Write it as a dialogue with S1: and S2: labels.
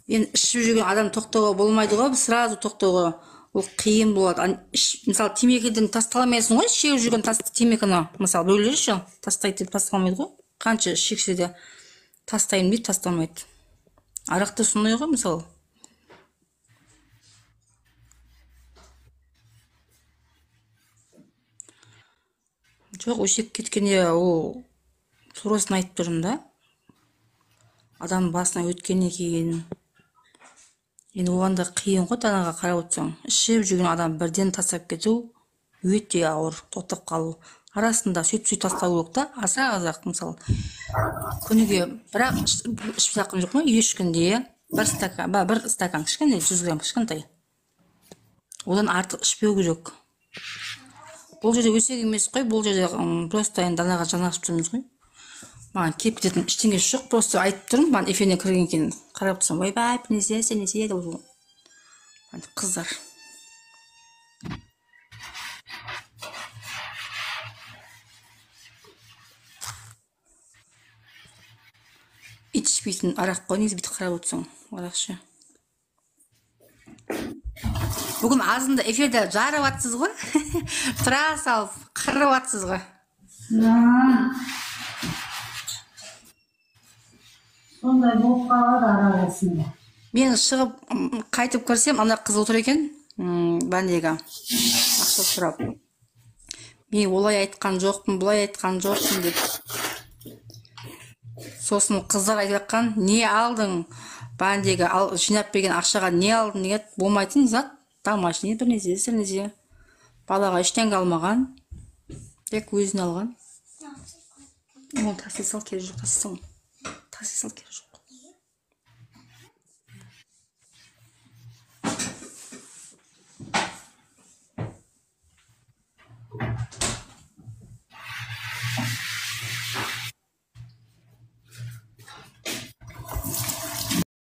S1: енді ішіп жүрген адам тоқтауға болмайды ғой, сразу тоқтауға ол қиын болады. Мысалы темекіден тасталамайсың ғой, шегіп жүрген темекіні мысалы біреулер тастайды деп тасталмайды ғой, қанша шексе де тастаймын дейді, тасталмайды. Арақты сондай ғой мысалы. Жоқ, өсек кеткенде ол турасын айтып тұрмын да. Адам басына өткеннен кейін енді оған да қиын ғой, данаға қарап отырсаң. Ішіп жүрген адам бірден тастап кету өте ауыр, тоқтап қалу. Арасында сөйтіп тастау керек та, азырақ мысалы. Күніге бірақ ішіп жатқан жоқ қой, еш күнде бір стакан кішкене, 100 грамм кішкентай. Одан артық ішпеу керек. Бұл жерде өсек емес қой, бұл жерде просто енді данаға жанасып тұрмыз ғой. Маған келіп кететін ештеңесі жоқ, просто айтып тұрмын, маған эфиріне кірген кейін қарап тұрсам, ойбай, несе деп отырмын. Қыздар. Ит ішпейтін арақ қой, негізі бүйтіп қарап отырсаң, арақ ше. Бүгін азында эфирде жарып атсыз ғой, тұра салып, қырып атсыз ғой.
S2: Сондай болып қалады арасында.
S1: Мен шығып қайтып көрсем, ана қыз отыр екен, бәндегі ақша сұрап. Мен олай айтқан жоқпын, бұлай айтқан жоқпын деп. Сосын қыздар айтып жатқан, не алдың? Бәндегі жинап берген ақшаға не алдың деген, болмайтын зат, домашний бір нәрсе. Балаға ештеңе алмаған, тек өзіне алған. Оны тастай сал, керегі жоқ, тастай сал керегі жоқ.